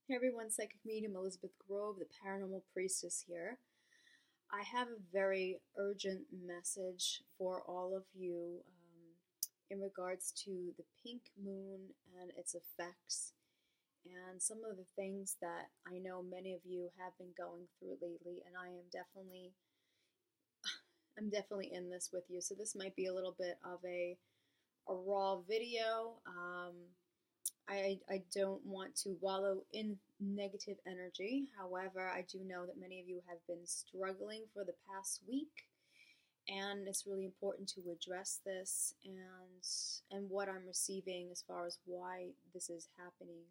Hey everyone, Psychic Medium Elizabeth Grove, the Paranormal Priestess here. I have a very urgent message for all of you in regards to the pink moon and its effects and some of the things that I know many of you have been going through lately, and I'm definitely in this with you. So this might be a little bit of a raw video. I don't want to wallow in negative energy. However, I do know that many of you have been struggling for the past week, and it's really important to address this and what I'm receiving as far as why this is happening.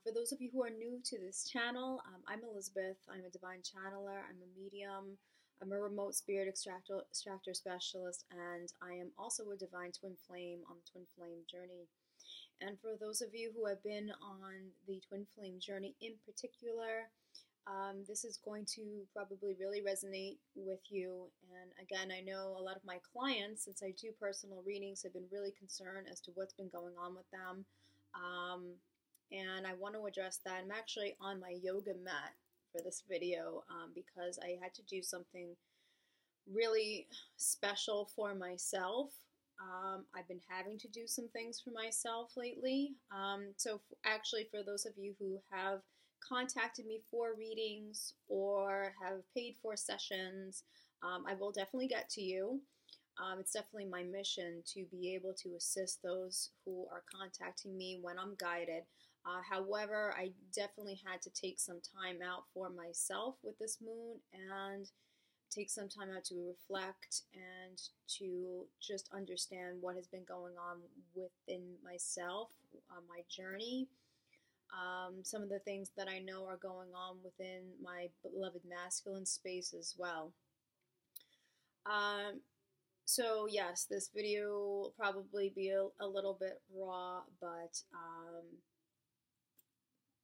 For those of you who are new to this channel, I'm Elizabeth. I'm a divine channeler. I'm a medium. I'm a remote spirit extractor specialist, and I am also a divine twin flame on the twin flame journey. And for those of you who have been on the twin flame journey in particular, this is going to probably really resonate with you. And again, I know a lot of my clients, since I do personal readings, have been really concerned as to what's been going on with them. And I want to address that. I'm actually on my yoga mat for this video because I had to do something really special for myself. I've been having to do some things for myself lately. Actually, for those of you who have contacted me for readings or have paid for sessions, I will definitely get to you. It's definitely my mission to be able to assist those who are contacting me when I'm guided. However, I definitely had to take some time out for myself with this moon and take some time out to reflect and to just understand what has been going on within myself, my journey, some of the things that I know are going on within my beloved masculine space as well. So yes, this video will probably be a little bit raw, but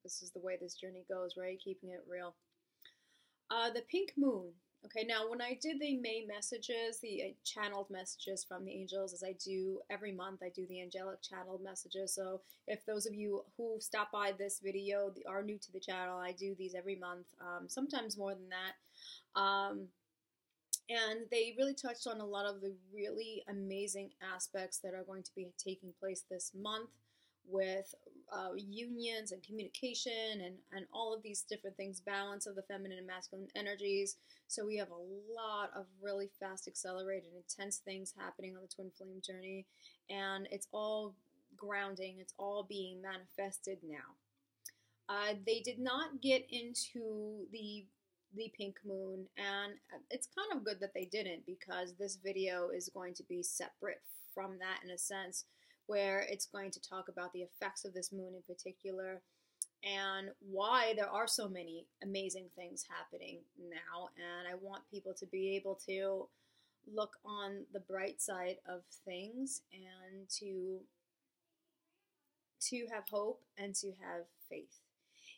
this is the way this journey goes, right? Keeping it real. The pink moon. Okay, now when I did the May messages, the channeled messages from the angels, as I do every month, I do the angelic channeled messages. So if those of you who stop by this video are new to the channel, I do these every month, sometimes more than that. And they really touched on a lot of the really amazing aspects that are going to be taking place this month with unions and communication and all of these different things, balance of the feminine and masculine energies. So we have a lot of really fast, accelerated, intense things happening on the twin flame journey, and it's all grounding, it's all being manifested now. They did not get into the pink moon, and it's kind of good that they didn't, because this video is going to be separate from that in a sense, where it's going to talk about the effects of this moon in particular and why there are so many amazing things happening now. And I want people to be able to look on the bright side of things and to have hope and to have faith.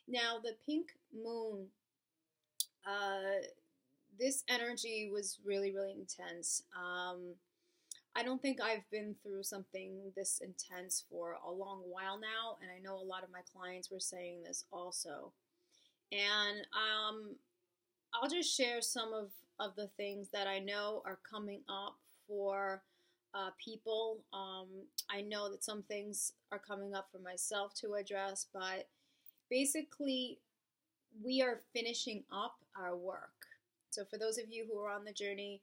Now, the pink moon, this energy was really, really intense. I don't think I've been through something this intense for a long while now, and I know a lot of my clients were saying this also. And I'll just share some of the things that I know are coming up for people. I know that some things are coming up for myself to address, but basically we are finishing up our work. So for those of you who are on the journey,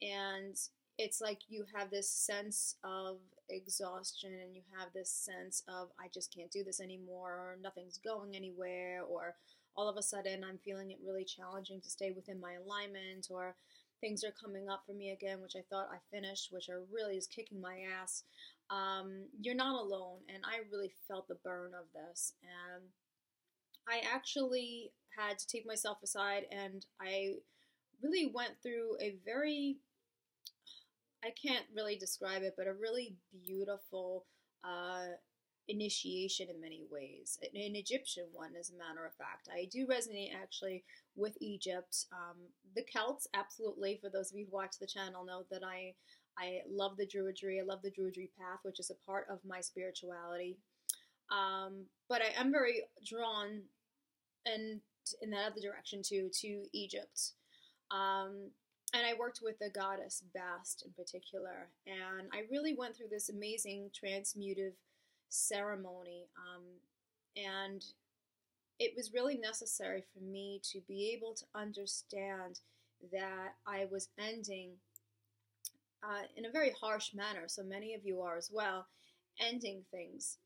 and it's like you have this sense of exhaustion and you have this sense of, I just can't do this anymore, or nothing's going anywhere, or all of a sudden I'm feeling it really challenging to stay within my alignment, or things are coming up for me again, which I thought I finished, which are really is kicking my ass. You're not alone, and I really felt the burn of this. And I actually had to take myself aside, and I really went through a very, I can't really describe it, but a really beautiful initiation in many ways. An Egyptian one, as a matter of fact. I do resonate actually with Egypt. The Celts, absolutely. For those of you who watch the channel know that I love the Druidry. I love the Druidry path, which is a part of my spirituality. But I am very drawn and in that other direction too, to Egypt. Um, and I worked with the goddess Bast in particular, and I really went through this amazing transmutative ceremony. And it was really necessary for me to be able to understand that I was ending in a very harsh manner. So many of you are as well, ending things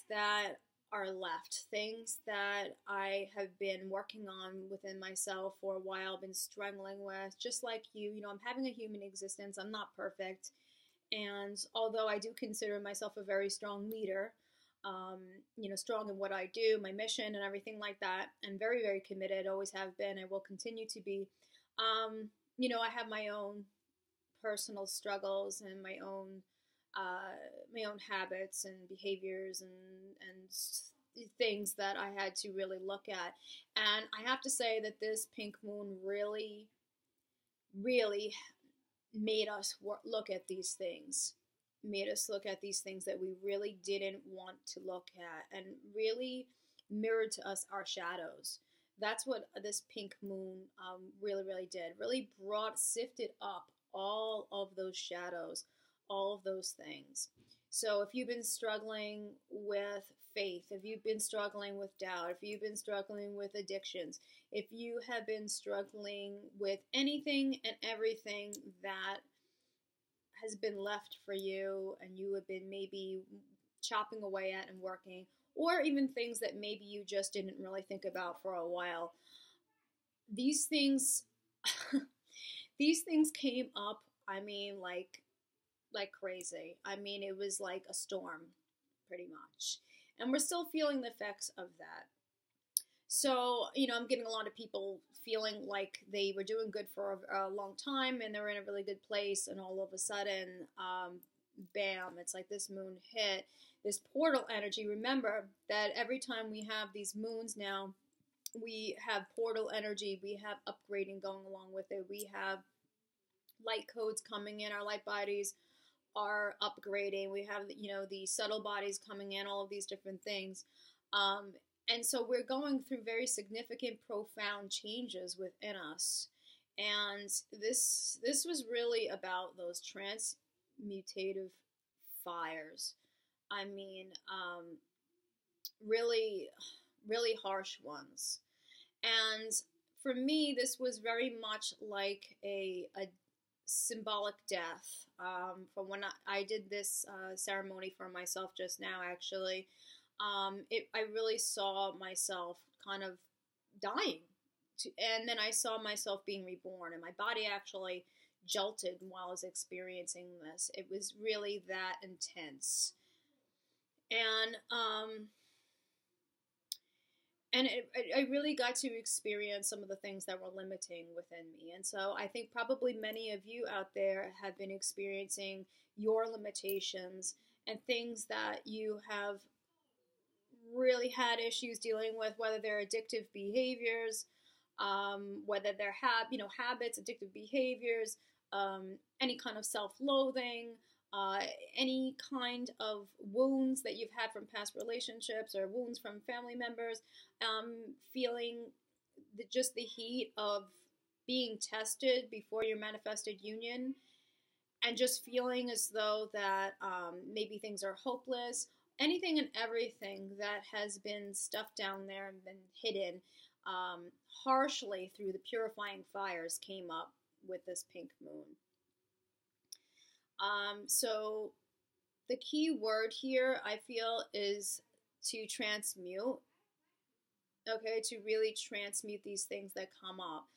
that are left, things that I have been working on within myself for a while, been struggling with, just like you know, I'm having a human existence. I'm not perfect. And although I do consider myself a very strong leader, um, you know, strong in what I do, my mission and everything like that, I'm very, very committed, always have been, I will continue to be. You know, I have my own personal struggles and my own habits and behaviors and things that I had to really look at. And I have to say that this pink moon really, really made us look at these things, made us look at these things that we really didn't want to look at, and really mirrored to us our shadows. That's what this pink moon really, really did. Really sifted up all of those shadows, all of those things. So if you've been struggling with faith, if you've been struggling with doubt, if you've been struggling with addictions, if you have been struggling with anything and everything that has been left for you and you have been maybe chopping away at and working, or even things that maybe you just didn't really think about for a while, these things these things came up, I mean, like crazy. I mean, it was like a storm, pretty much. And we're still feeling the effects of that. So, you know, I'm getting a lot of people feeling like they were doing good for a long time and they were in a really good place, and all of a sudden, bam, it's like this moon hit, this portal energy. Remember that every time we have these moons now, we have portal energy, we have upgrading going along with it, we have light codes coming in, our light bodies are upgrading, we have, you know, the subtle bodies coming in, all of these different things. And so we're going through very significant, profound changes within us. And this was really about those transmutative fires. I mean, really, really harsh ones. And for me, this was very much like a symbolic death. From when I did this ceremony for myself just now, actually, I really saw myself kind of dying. And then I saw myself being reborn, and my body actually jolted while I was experiencing this. It was really that intense. And I really got to experience some of the things that were limiting within me. And so I think probably many of you out there have been experiencing your limitations and things that you have really had issues dealing with, whether they're addictive behaviors, whether they're habits, addictive behaviors, any kind of self-loathing, any kind of wounds that you've had from past relationships or wounds from family members, feeling just the heat of being tested before your manifested union, and just feeling as though that maybe things are hopeless, anything and everything that has been stuffed down there and been hidden harshly through the purifying fires came up with this pink moon. So the key word here, I feel, is to transmute. Okay, to really transmute these things that come up.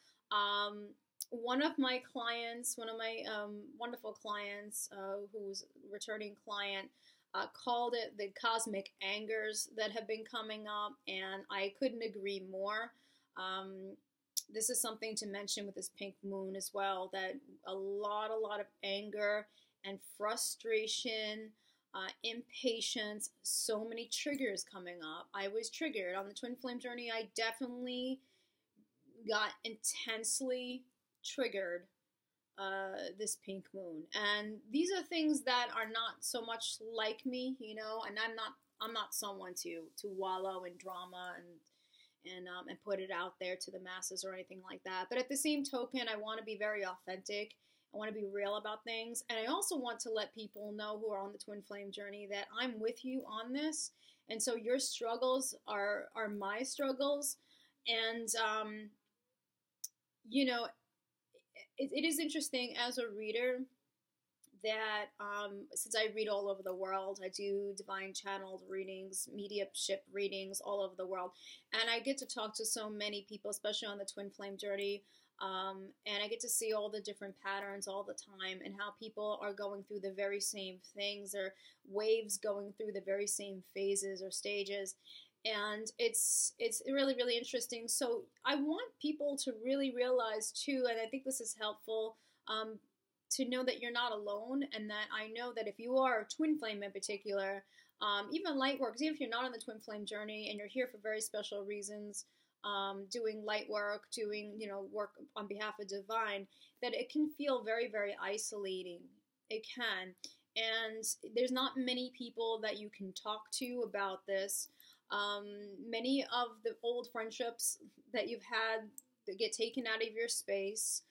One of my clients, one of my wonderful clients, who's a returning client, called it the cosmic angers that have been coming up, and I couldn't agree more. This is something to mention with this pink moon as well, that a lot of anger and frustration, impatience, so many triggers coming up. I was triggered on the twin flame journey. I definitely got intensely triggered this pink moon, and these are things that are not so much like me, you know, and I'm not someone to wallow in drama and put it out there to the masses or anything like that. But at the same token, I want to be very authentic. I want to be real about things. And I also want to let people know who are on the twin flame journey that I'm with you on this. And so your struggles are my struggles. And, you know, it is interesting as a reader that since I read all over the world, I do divine channeled readings, mediumship readings all over the world, and I get to talk to so many people, especially on the twin flame journey, and I get to see all the different patterns all the time and how people are going through the very same things or waves going through the very same phases or stages. And it's really, really interesting. So I want people to really realize too, and I think this is helpful, to know that you're not alone, and that I know that if you are a twin flame in particular, even light work, even if you're not on the twin flame journey and you're here for very special reasons, doing light work, doing, work on behalf of divine, that it can feel very, very isolating. It can. And there's not many people that you can talk to about this. Many of the old friendships that you've had that get taken out of your space.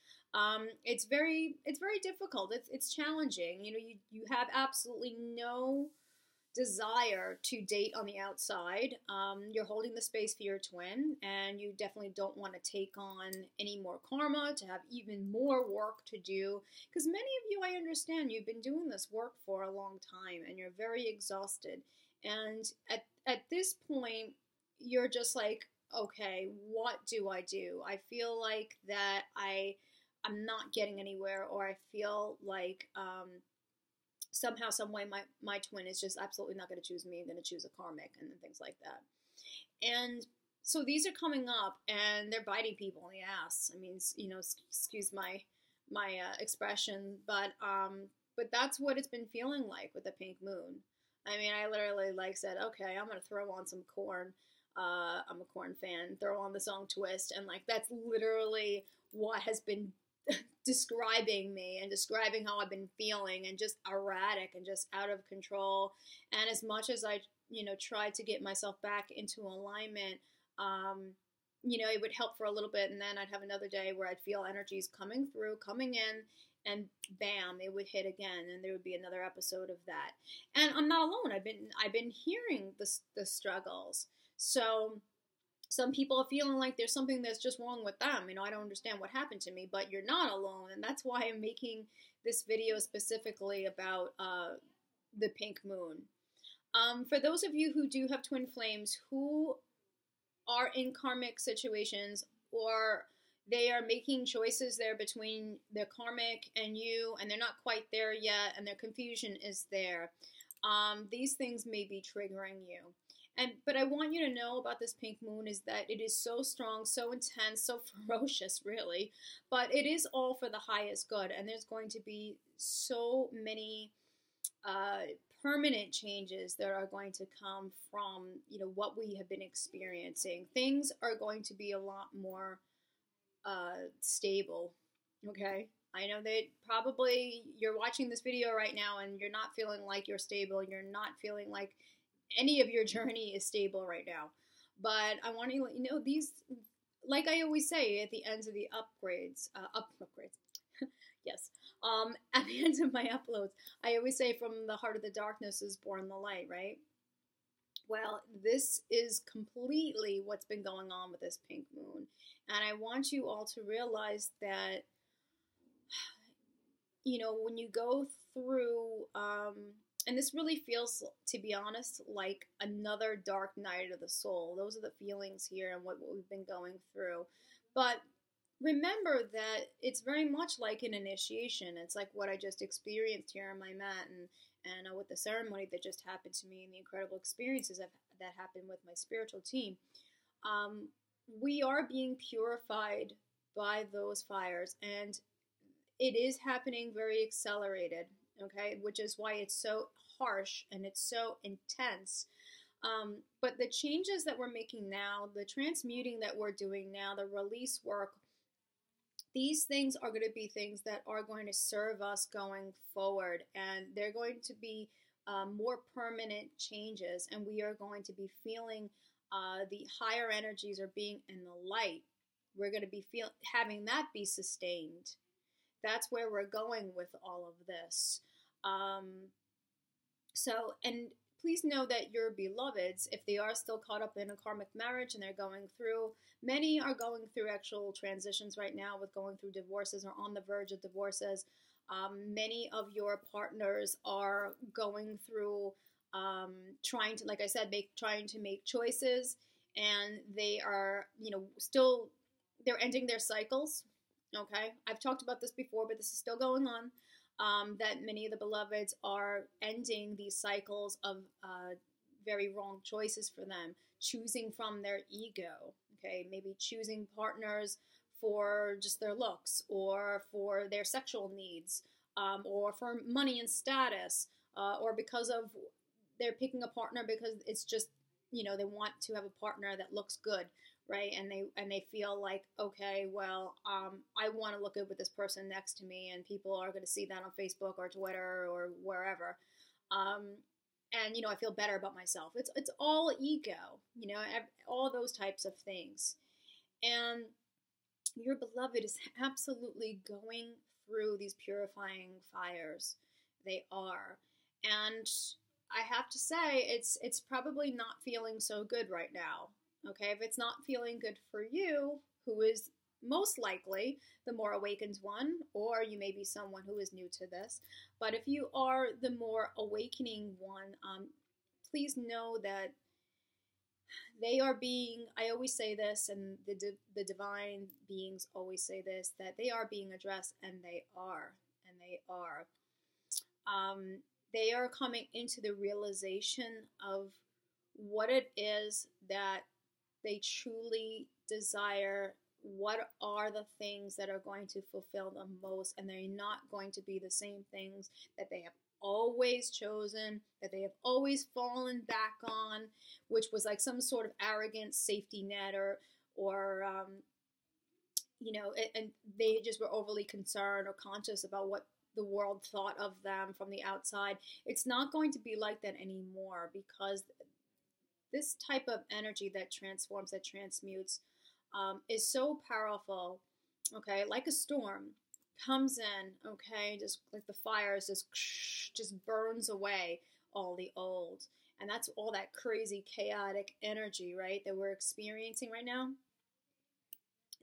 It's very difficult. It's challenging. You have absolutely no desire to date on the outside. You're holding the space for your twin, and you definitely don't want to take on any more karma, to have even more work to do. Because many of you, I understand, you've been doing this work for a long time, and you're very exhausted. And at this point, you're just like, okay, what do? I feel like that I'm not getting anywhere, or I feel like somehow, some way, my twin is just absolutely not going to choose me and going to choose a karmic and things like that. And so these are coming up, and they're biting people in the ass. I mean, excuse my expression, but that's what it's been feeling like with the pink moon. I mean, I literally said, okay, I'm going to throw on some Korn. I'm a Korn fan. Throw on the song Twist, and that's literally what has been describing me and describing how I've been feeling, and just erratic and just out of control. And as much as I, tried to get myself back into alignment, it would help for a little bit, and then I'd have another day where I'd feel energies coming in, and bam, it would hit again, and there would be another episode of that. And I'm not alone. I've been hearing the struggles. So some people are feeling like there's something that's just wrong with them. I don't understand what happened to me, but you're not alone. And that's why I'm making this video specifically about the pink moon. For those of you who do have twin flames, who are in karmic situations, or they are making choices there between the karmic and you, and they're not quite there yet, and their confusion is there, these things may be triggering you. But I want you to know about this pink moon is that it is so strong, so intense, so ferocious, really. But it is all for the highest good. And there's going to be so many permanent changes that are going to come from, what we have been experiencing. Things are going to be a lot more stable, okay? I know that probably you're watching this video right now and you're not feeling like you're stable. You're not feeling like any of your journey is stable right now. But I want to let you know, these, like I always say at the ends of the upgrades, yes, at the end of my uploads, I always say, from the heart of the darkness is born the light, right? Well, this is completely what's been going on with this pink moon. And I want you all to realize that, when you go through, and this really feels, to be honest, like another dark night of the soul. Those are the feelings here and what we've been going through. But remember that it's very much like an initiation. It's like what I just experienced here on my mat, and with the ceremony that just happened to me, and the incredible experiences that happened with my spiritual team. We are being purified by those fires, and it is happening very accelerated. Okay, which is why it's so harsh and it's so intense. But the changes that we're making now, the transmuting that we're doing now, the release work, these things are going to be things that are going to serve us going forward, and they're going to be more permanent changes, and we are going to be feeling the higher energies are being in the light. We're going to be having that be sustained. That's where we're going with all of this. And please know that your beloveds, if they are still caught up in a karmic marriage and they're going through, many are going through actual transitions right now with going through divorces or on the verge of divorces. Many of your partners are going through trying to, like I said, trying to make choices, and they are, still, they're ending their cycles. Okay, I've talked about this before, but this is still going on. That many of the beloveds are ending these cycles of very wrong choices for them, choosing from their ego. Okay, maybe choosing partners for just their looks, or for their sexual needs, or for money and status, or because of they're picking a partner because it's just, they want to have a partner that looks good, right? And they feel like, okay, well, I want to look good with this person next to me, and people are going to see that on Facebook or Twitter or wherever. And I feel better about myself. It's all ego, all those types of things. And your beloved is absolutely going through these purifying fires. They are. And I have to say, it's probably not feeling so good right now. Okay, if it's not feeling good for you, who is most likely the more awakened one, or you may be someone who is new to this, but if you are the more awakening one, please know that they are being, I always say this, and the divine beings always say this, that they are being addressed, and they are. They are coming into the realization of what it is that they truly desire, what are the things that are going to fulfill them most, and they're not going to be the same things that they have always chosen, that they have always fallen back on, which was like some sort of arrogant safety net, or and they just were overly concerned or conscious about what the world thought of them from the outside. It's not going to be like that anymore, because this type of energy that transforms, that transmutes, is so powerful, okay, like a storm, comes in, okay, just like the fires, just burns away all the old. And that's all that crazy, chaotic energy, right, that we're experiencing right now.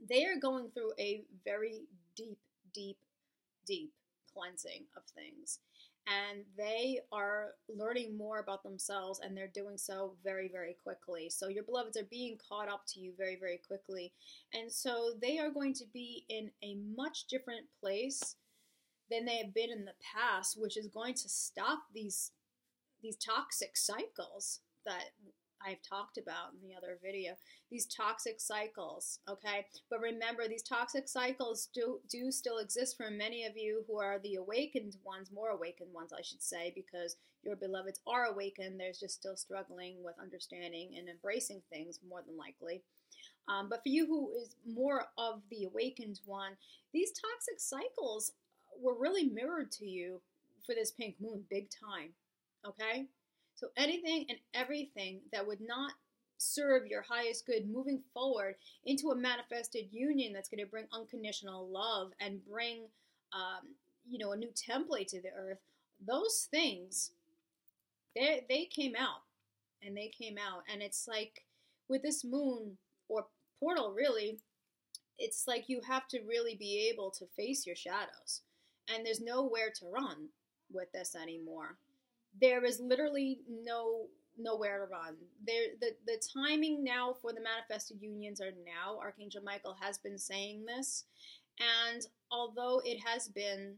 They are going through a very deep, deep, deep cleansing of things. And they are learning more about themselves, and they're doing so very, very quickly. So your beloveds are being caught up to you very, very quickly. And so they are going to be in a much different place than they have been in the past, which is going to stop these toxic cycles that I've talked about in the other video. These toxic cycles, okay? But remember, these toxic cycles do still exist for many of you who are the awakened ones, more awakened ones, I should say, because your beloveds are awakened. They're just still struggling with understanding and embracing things, more than likely. But for you who is more of the awakened one, these toxic cycles were really mirrored to you for this pink moon, big time, okay? So anything and everything that would not serve your highest good moving forward into a manifested union that's going to bring unconditional love and bring, a new template to the earth, those things, they came out. And they came out. And it's like with this moon or portal, really, it's like you have to really be able to face your shadows. And there's nowhere to run with this anymore. There is literally nowhere to run. The timing now for the manifested unions are now. Archangel Michael has been saying this. And although it has been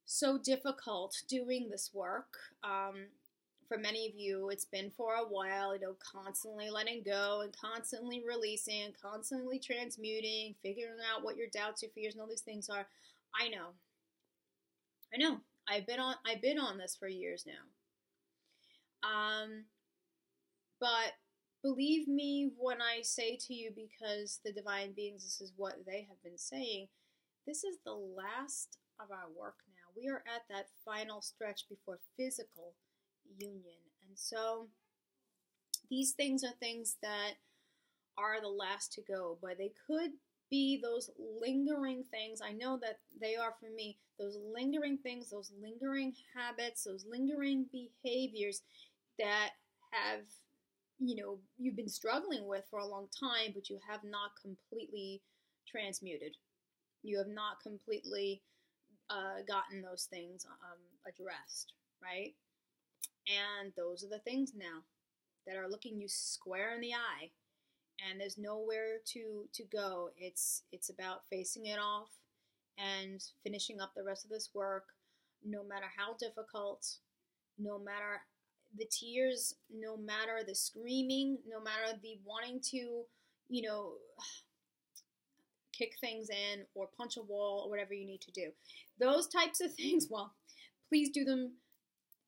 so difficult doing this work, for many of you, it's been for a while, constantly letting go and constantly releasing, constantly transmuting, figuring out what your doubts, your fears, and all these things are. I know. I've been on this for years now. But believe me when I say to you, because the divine beings, this is what they have been saying, this is the last of our work now. We are at that final stretch before physical union. And so these things are things that are the last to go, but they could be those lingering things. I know that they are for me, those lingering things, those lingering habits, those lingering behaviors that have, you've been struggling with for a long time, but you have not completely transmuted. You have not completely gotten those things addressed, right? And those are the things now that are looking you square in the eye, and there's nowhere to go. It's about facing it off and finishing up the rest of this work, no matter how difficult, no matter the tears, no matter the screaming, no matter the wanting to, kick things in or punch a wall or whatever you need to do. Those types of things, well, please do them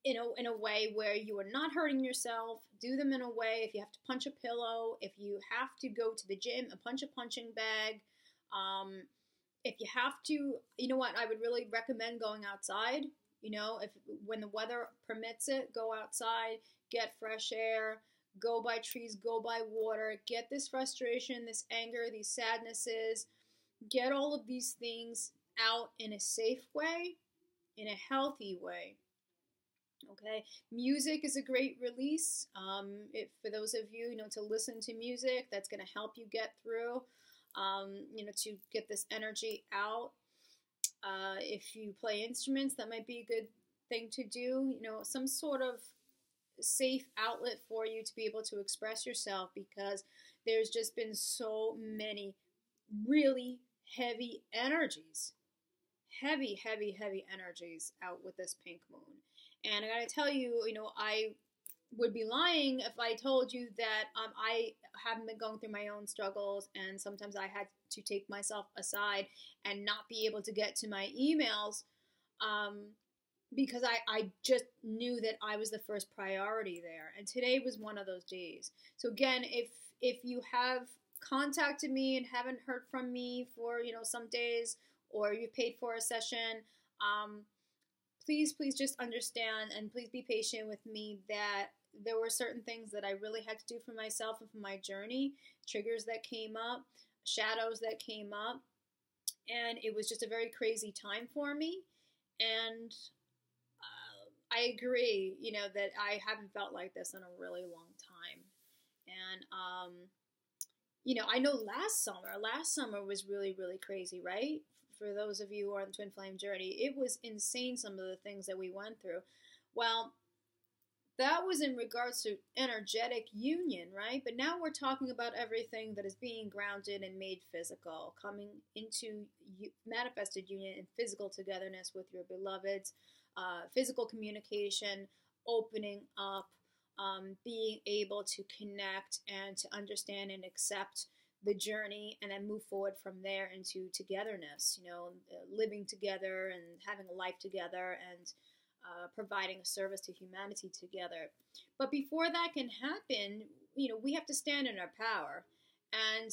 in a way where you are not hurting yourself. Do them in a way, if you have to punch a pillow, if you have to go to the gym and punch a punching bag, if you have to, I would really recommend going outside. If when the weather permits it, go outside, get fresh air, go by trees, go by water, get this frustration, this anger, these sadnesses, get all of these things out in a safe way, in a healthy way. Okay, music is a great release. For those of you, to listen to music, that's going to help you get through, to get this energy out. If you play instruments, that might be a good thing to do. Some sort of safe outlet for you to be able to express yourself, because there's just been so many really heavy energies, heavy energies out with this pink moon. And I gotta tell you, I would be lying if I told you that I haven't been going through my own struggles, and sometimes I had to take myself aside and not be able to get to my emails because I just knew that I was the first priority there. And today was one of those days. So again, if you have contacted me and haven't heard from me for some days, or you paid for a session, please just understand, and please be patient with me, that there were certain things that I really had to do for myself and for my journey, triggers that came up, shadows that came up, and it was just a very crazy time for me. And I agree, that I haven't felt like this in a really long time. And I know last summer was really, really crazy, right? For those of you who are on the Twin Flame journey, it was insane, some of the things that we went through. Well, that was in regards to energetic union, right? But now we're talking about everything that is being grounded and made physical, coming into manifested union and physical togetherness with your beloveds, physical communication, opening up, being able to connect and to understand and accept the journey, and then move forward from there into togetherness, living together and having a life together, and providing a service to humanity together. But before that can happen, we have to stand in our power. And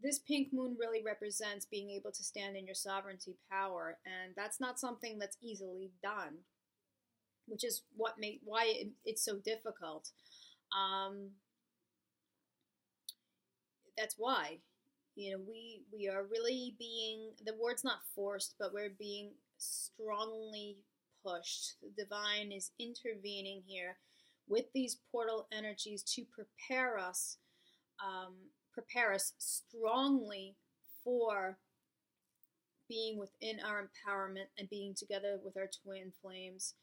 this pink moon really represents being able to stand in your sovereignty power. And that's not something that's easily done, which is why it's so difficult. That's why, we are really being, the word's not forced, but we're being strongly pushed. The divine is intervening here with these portal energies to prepare us strongly for being within our empowerment and being together with our twin flames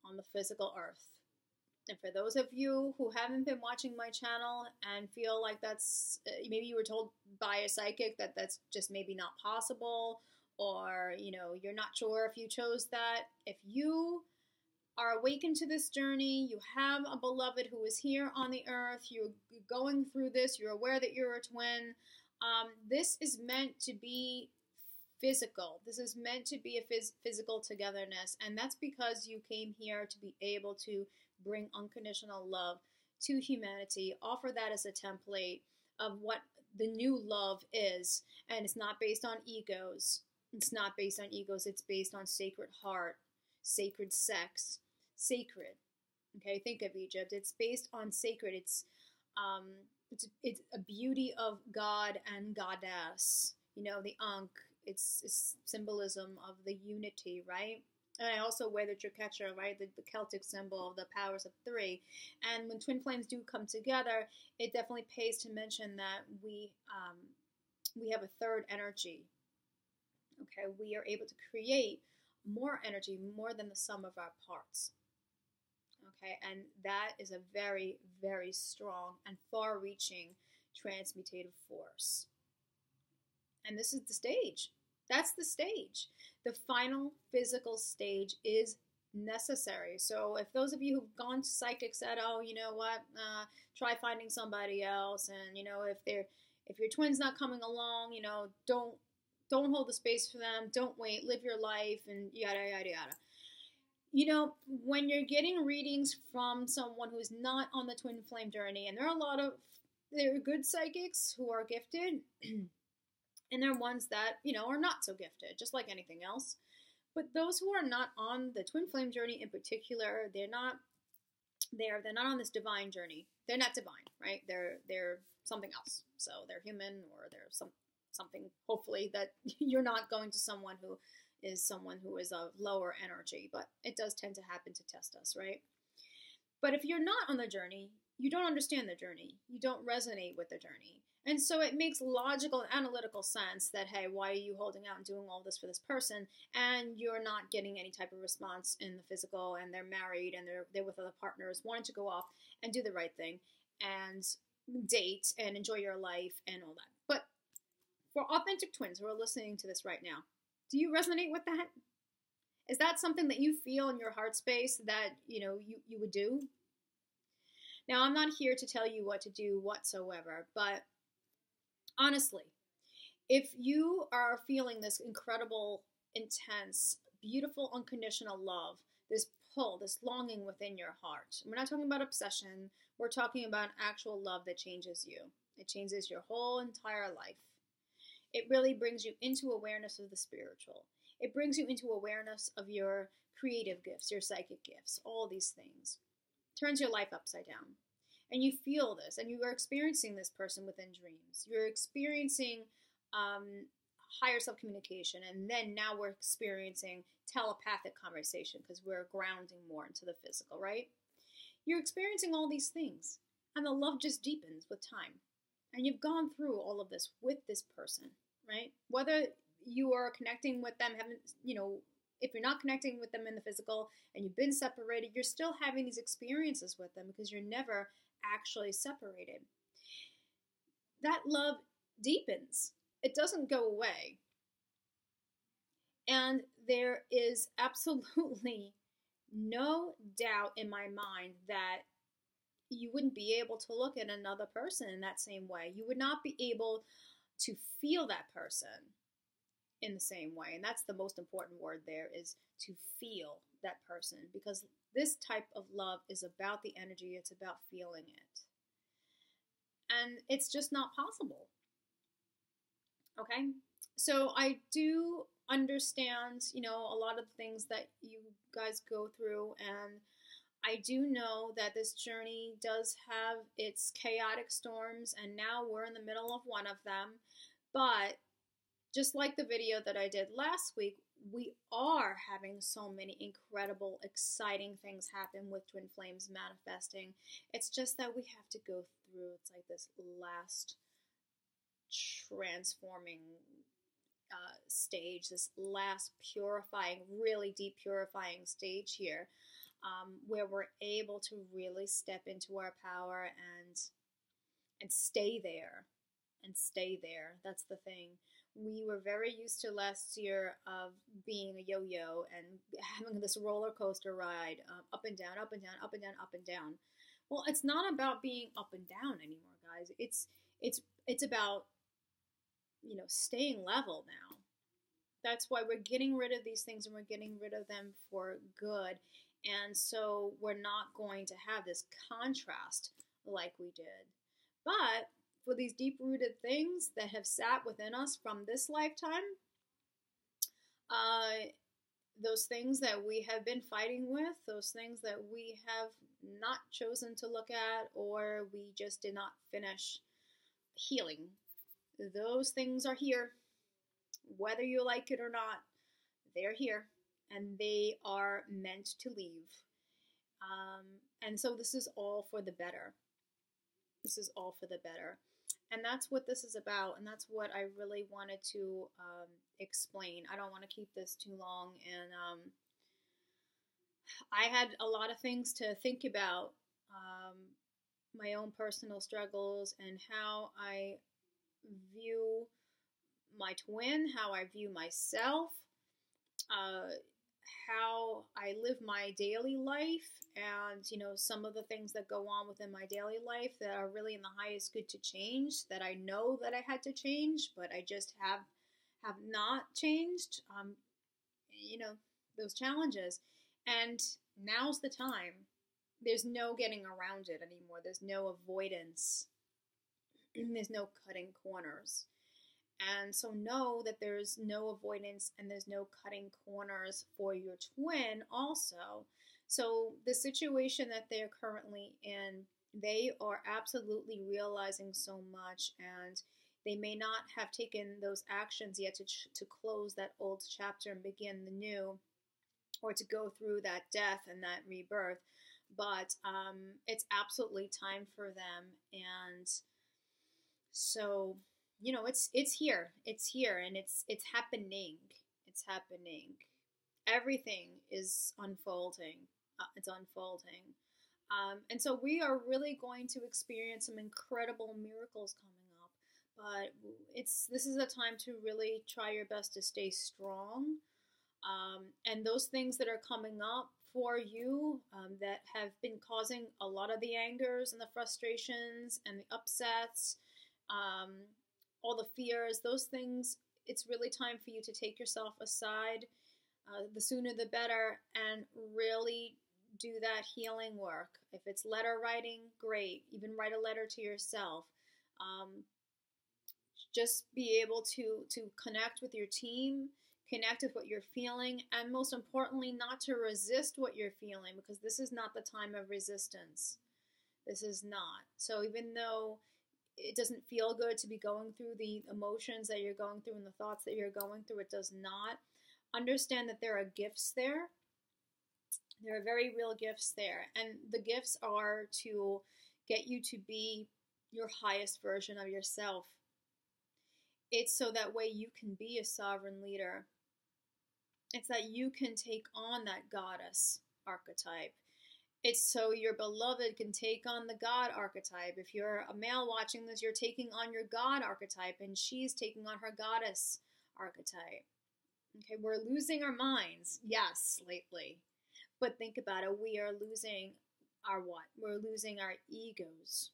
on the physical earth. And for those of you who haven't been watching my channel and feel like that's, maybe you were told by a psychic that that's just maybe not possible, or, you're not sure if you chose that. If you are awakened to this journey, you have a beloved who is here on the earth, you're going through this, you're aware that you're a twin, this is meant to be physical. This is meant to be a physical togetherness. And that's because you came here to be able to bring unconditional love to humanity, offer that as a template of what the new love is. And it's not based on egos. It's not based on egos. It's based on sacred heart, sacred sex, sacred. Okay, think of Egypt. It's based on sacred. Um, it's a beauty of God and goddess. You know, the Ankh. It's symbolism of the unity, right? And I also wear the Triquetra, right? The Celtic symbol of the powers of three. And when twin flames do come together, it definitely pays to mention that we have a third energy. Okay, we are able to create more energy, more than the sum of our parts. Okay, and that is a very, very strong and far-reaching transmutative force. And this is the stage. That's the stage. The final physical stage is necessary. So if those of you who've gone to psychics said, "Oh, you know what? Try finding somebody else," and you know, if your twin's not coming along, you know, don't hold the space for them. Don't wait. Live your life, and yada yada yada. You know, when you're getting readings from someone who's not on the twin flame journey, and there are good psychics who are gifted. And there are ones that, you know, are not so gifted, just like anything else. But those who are not on the twin flame journey in particular, they're not on this divine journey. They're not divine, right? They're something else. So they're human, or they're something, hopefully, that you're not going to someone who is of lower energy, but it does tend to happen to test us, right? But if you're not on the journey, you don't understand the journey. You don't resonate with the journey. And so it makes logical and analytical sense that, hey, why are you holding out and doing all this for this person, and you're not getting any type of response in the physical, and they're married, and they're with other partners, wanting to go off and do the right thing, and date, and enjoy your life, and all that. But for authentic twins who are listening to this right now, do you resonate with that? Is that something that you feel in your heart space that, you know, you would do? Now, I'm not here to tell you what to do whatsoever, but honestly, if you are feeling this incredible, intense, beautiful, unconditional love, this pull, this longing within your heart, we're not talking about obsession, we're talking about actual love that changes you. It changes your whole entire life. It really brings you into awareness of the spiritual. It brings you into awareness of your creative gifts, your psychic gifts, all these things. Turns your life upside down. And you feel this, and you are experiencing this person within dreams. You're experiencing higher self-communication, and then now we're experiencing telepathic conversation because we're grounding more into the physical, right? You're experiencing all these things, and the love just deepens with time. And you've gone through all of this with this person, right? Whether you are connecting with them, if you're not connecting with them in the physical and you've been separated, you're still having these experiences with them because you're never actually separated. That love deepens. It doesn't go away. And there is absolutely no doubt in my mind that you wouldn't be able to look at another person in that same way. You would not be able to feel that person in the same way. And that's the most important word there, is to feel that person, because this type of love is about the energy. It's about feeling it. And it's just not possible. Okay? So I do understand, a lot of the things that you guys go through, and I do know that this journey does have its chaotic storms, and now we're in the middle of one of them. But just like the video that I did last week, we are having so many incredible, exciting things happen with Twin Flames manifesting. It's just that we have to go through, it's like this last transforming stage, this last purifying, really deep purifying stage here, where we're able to really step into our power and stay there. And stay there. That's the thing. We were very used to last year of being a yo-yo and having this roller coaster ride, up and down, up and down, up and down, up and down. Well, it's not about being up and down anymore, guys. It's about, staying level now. That's why we're getting rid of these things, and we're getting rid of them for good. And so we're not going to have this contrast like we did. But for these deep-rooted things that have sat within us from this lifetime, those things that we have been fighting with, those things that we have not chosen to look at, or we just did not finish healing. Those things are here. Whether you like it or not, they're here, and they are meant to leave. And so this is all for the better. This is all for the better. And that's what this is about, and that's what I really wanted to explain. I don't want to keep this too long, and I had a lot of things to think about, my own personal struggles and how I view my twin, how I view myself, how I live my daily life, and some of the things that go on within my daily life that are really in the highest good to change, that I know that I had to change, but I just have not changed. Those challenges, and now's the time. There's no getting around it anymore. There's no avoidance. There's no cutting corners. And so know that there's no avoidance and there's no cutting corners for your twin also. So the situation that they're currently in, they are absolutely realizing so much, and they may not have taken those actions yet to close that old chapter and begin the new, or to go through that death and that rebirth. But it's absolutely time for them. And so it's here, and it's happening. It's happening. Everything is unfolding. It's unfolding. And so we are really going to experience some incredible miracles coming up. But this is a time to really try your best to stay strong. And those things that are coming up for you, that have been causing a lot of the angers and the frustrations and the upsets, all the fears, those things, it's really time for you to take yourself aside, the sooner the better, and really do that healing work. If it's letter writing, great. Even write a letter to yourself. Just be able to connect with your team, connect with what you're feeling, and most importantly, not to resist what you're feeling, because this is not the time of resistance. This is not. So even though it doesn't feel good to be going through the emotions that you're going through and the thoughts that you're going through, it does not. Understand that there are gifts there. There are very real gifts there. And the gifts are to get you to be your highest version of yourself. It's so that way you can be a sovereign leader. It's that you can take on that goddess archetype. It's so your beloved can take on the God archetype. If you're a male watching this, you're taking on your God archetype, and she's taking on her goddess archetype. Okay, we're losing our minds, yes, lately. But think about it, we are losing our what? We're losing our egos.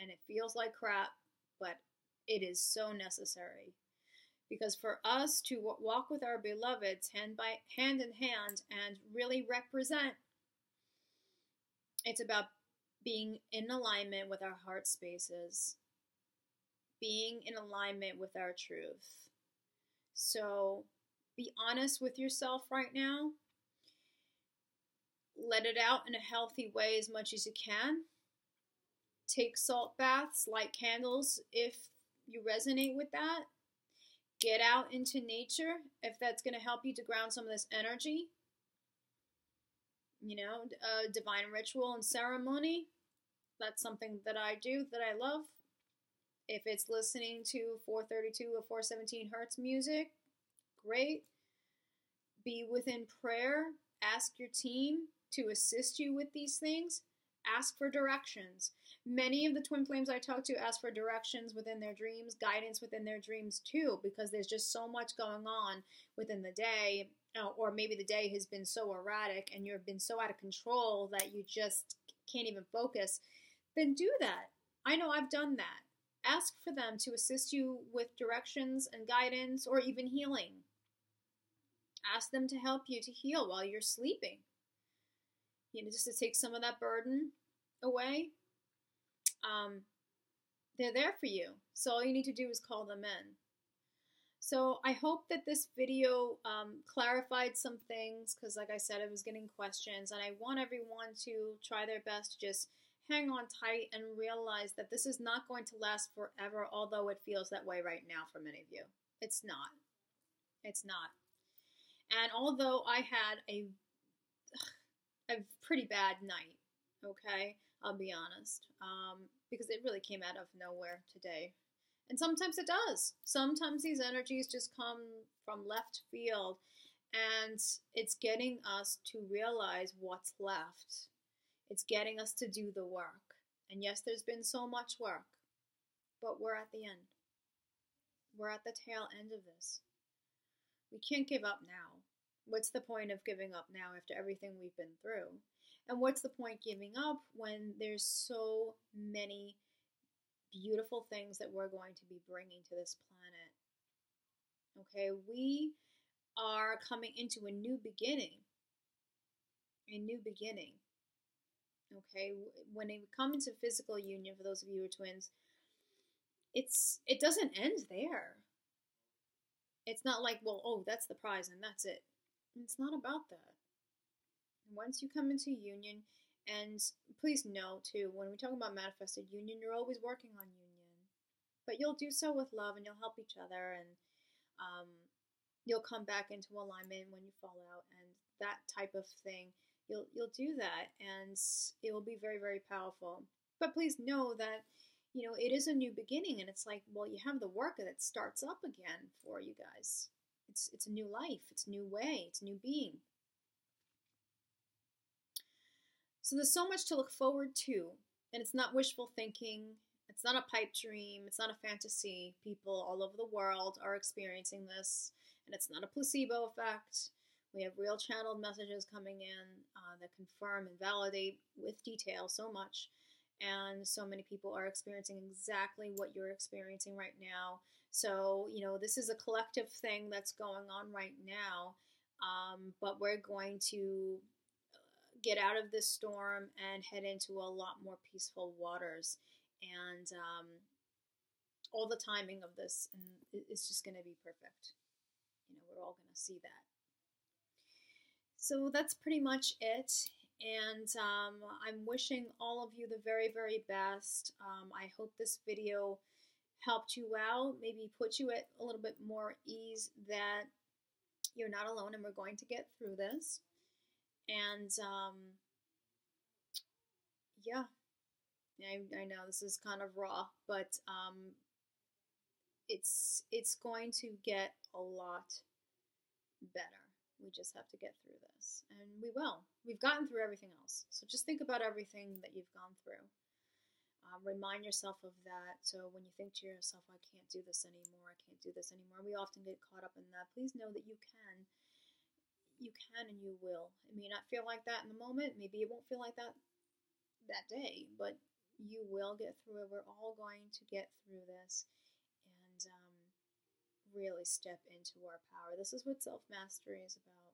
And it feels like crap, but it is so necessary. Because for us to walk with our beloveds hand in hand and really represent, it's about being in alignment with our heart spaces, being in alignment with our truth. So be honest with yourself right now. Let it out in a healthy way as much as you can. Take salt baths, light candles if you resonate with that. Get out into nature if that's going to help you to ground some of this energy. Divine ritual and ceremony. That's something that I do, that I love. If it's listening to 432 or 417 hertz music, great. Be within prayer. Ask your team to assist you with these things. Ask for directions. Many of the twin flames I talk to ask for directions within their dreams, guidance within their dreams too, because there's just so much going on within the day, or maybe the day has been so erratic and you've been so out of control that you just can't even focus. Then do that. I know I've done that. Ask for them to assist you with directions and guidance, or even healing. Ask them to help you to heal while you're sleeping. Just to take some of that burden away. They're there for you. So all you need to do is call them in. So I hope that this video clarified some things, because like I said, I was getting questions, and I want everyone to try their best to just hang on tight and realize that this is not going to last forever, although it feels that way right now for many of you. It's not. It's not. And although I had a pretty bad night, okay, I'll be honest, because it really came out of nowhere today. And sometimes it does. Sometimes these energies just come from left field, and it's getting us to realize what's left. It's getting us to do the work. And yes, there's been so much work, but we're at the end. We're at the tail end of this. We can't give up now. What's the point of giving up now after everything we've been through? And what's the point giving up when there's so many beautiful things that we're going to be bringing to this planet? Okay, we are coming into a new beginning. A new beginning. Okay, when we come into physical union, for those of you who are twins, it doesn't end there. It's not like, well, oh, that's the prize and that's it. It's not about that. Once you come into union, and please know too, when we talk about manifested union, you're always working on union, but you'll do so with love, and you'll help each other, and you'll come back into alignment when you fall out, and that type of thing. You'll do that, and it will be very, very powerful. But please know that, you know, it is a new beginning, and it's like, well, you have the work that starts up again for you guys. It's a new life, it's a new way, it's a new being. So there's so much to look forward to, and it's not wishful thinking, it's not a pipe dream, it's not a fantasy. People all over the world are experiencing this, and it's not a placebo effect. We have real channeled messages coming in that confirm and validate with detail so much, and so many people are experiencing exactly what you're experiencing right now. So, you know, this is a collective thing that's going on right now, but we're going to get out of this storm and head into a lot more peaceful waters. And all the timing of this is just going to be perfect. You know, we're all going to see that. So that's pretty much it. And I'm wishing all of you the very, very best. I hope this video helped you out, maybe put you at a little bit more ease that you're not alone and we're going to get through this. And yeah, I know this is kind of raw, but it's going to get a lot better. We just have to get through this, and we will. We've gotten through everything else, so just think about everything that you've gone through. Remind yourself of that, so when you think to yourself, I can't do this anymore, I can't do this anymore, we often get caught up in that. Please know that you can and you will. It may not feel like that in the moment, maybe it won't feel like that day, but you will get through it. We're all going to get through this, and really step into our power. This is what self-mastery is about.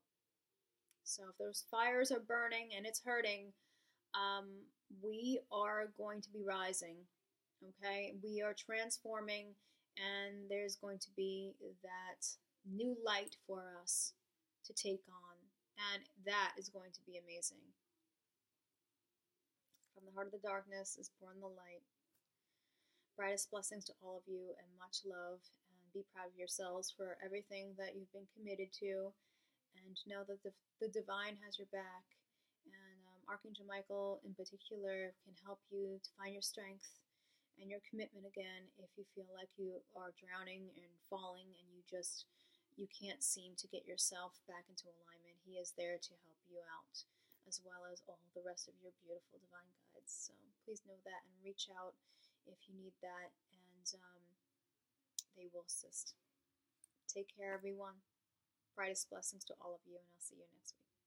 So if those fires are burning and it's hurting, we are going to be rising, okay? We are transforming, and there's going to be that new light for us to take on, and that is going to be amazing. From the heart of the darkness is born the light. Brightest blessings to all of you, and much love, and be proud of yourselves for everything that you've been committed to, and know that the divine has your back. And Archangel Michael in particular can help you to find your strength and your commitment again if you feel like you are drowning and falling and you can't seem to get yourself back into alignment. He is there to help you out, as well as all the rest of your beautiful divine guides. So please know that, and reach out if you need that, and they will assist. Take care, everyone. Brightest blessings to all of you, and I'll see you next week.